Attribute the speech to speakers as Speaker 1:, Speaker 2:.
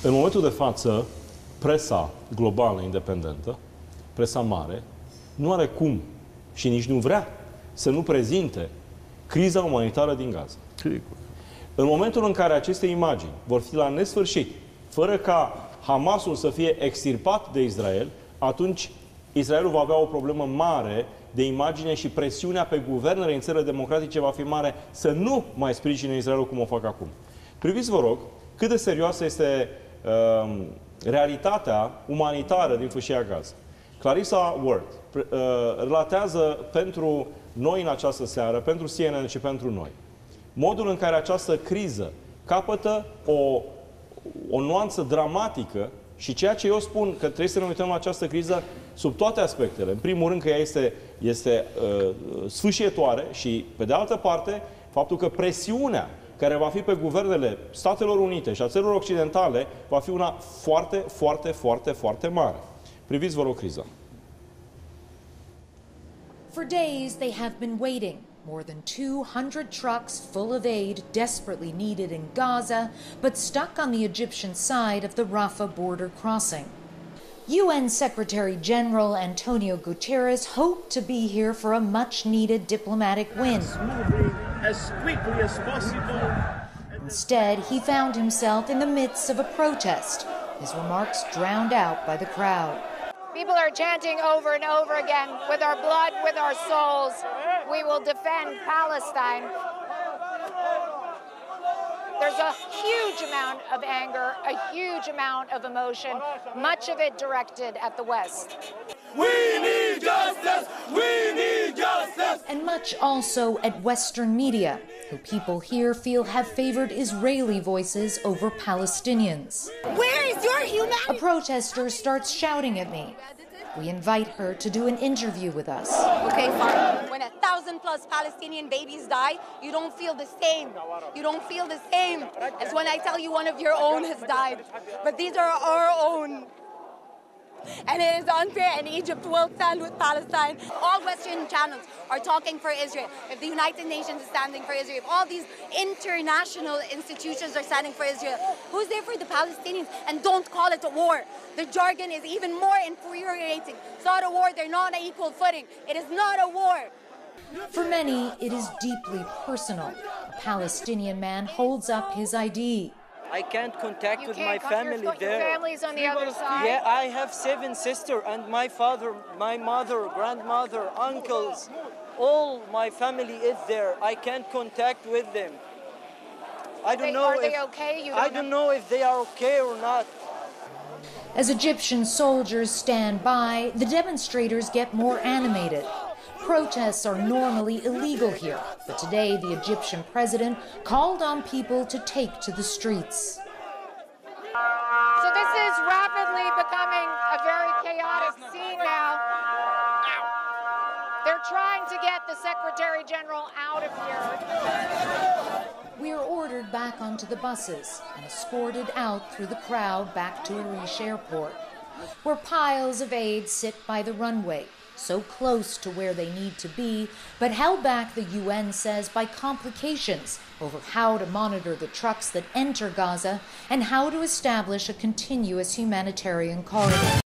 Speaker 1: În momentul de față, presa globală independentă, presa mare, nu are cum și nici nu vrea să nu prezinte criza umanitară din Gaza. În momentul în care aceste imagini vor fi la nesfârșit, fără ca Hamasul să fie extirpat de Israel, atunci Israelul va avea o problemă mare de imagine și presiunea pe guvernele în țările democratice va fi mare să nu mai sprijine Israelul cum o fac acum. Priviți, vă rog, cât de serioasă este realitatea umanitară din fâșia Gaza. Clarissa Ward relatează pentru noi în această seară, pentru CNN și pentru noi, modul în care această criză capătă o nuanță dramatică și ceea ce eu spun că trebuie să ne uităm la această criză sub toate aspectele. În primul rând că ea este sfâșietoare și, pe de altă parte, faptul că presiunea care va fi pe guvernele Statelor Unite și a țărilor occidentale va fi una foarte, foarte, foarte, foarte mare. Priviți, vă rog, criza.
Speaker 2: For days they have been waiting. More than 200 trucks full of aid desperately needed in Gaza, but stuck on the Egyptian side of the Rafah border crossing. UN Secretary General Antonio Guterres hoped to be here for a much-needed diplomatic win.
Speaker 3: As quickly as possible.
Speaker 2: Instead, he found himself in the midst of a protest, his remarks drowned out by the crowd.
Speaker 4: People are chanting over and over again, with our blood, with our souls, we will defend Palestine. There's a huge amount of anger, a huge amount of emotion, much of it directed at the West.
Speaker 5: We need justice! We need justice!
Speaker 2: And much also at Western media, who people here feel have favored Israeli voices over Palestinians.
Speaker 5: Where is your humanity?
Speaker 2: A protester starts shouting at me. We invite her to do an interview with us.
Speaker 6: Okay, fine. When 1,000+ Palestinian babies die, you don't feel the same. You don't feel the same as when I tell you one of your own has died. But these are our own. And it is unfair, and Egypt will stand with Palestine. All Western channels are talking for Israel. If the United Nations is standing for Israel, if all these international institutions are standing for Israel, who's there for the Palestinians? And don't call it a war. The jargon is even more infuriating. It's not a war, they're not on equal footing. It is not a war.
Speaker 2: For many, it is deeply personal. A Palestinian man holds up his ID.
Speaker 7: I can't contact with my family there.
Speaker 4: Your family's on the other side.
Speaker 7: Yeah, I have 7 sisters and my father, my mother, grandmother, uncles. All my family is there. I can't contact with them. I don't know.
Speaker 4: Are they okay?
Speaker 7: I don't know if they are okay or not.
Speaker 2: As Egyptian soldiers stand by, the demonstrators get more animated. Protests are normally illegal here, but today the Egyptian president called on people to take to the streets.
Speaker 4: So this is rapidly becoming a very chaotic scene now. They're trying to get the Secretary General out of here.
Speaker 2: We are ordered back onto the buses and escorted out through the crowd back to Arish Airport, where piles of aid sit by the runway, so close to where they need to be, but held back, the UN says, by complications over how to monitor the trucks that enter Gaza and how to establish a continuous humanitarian corridor.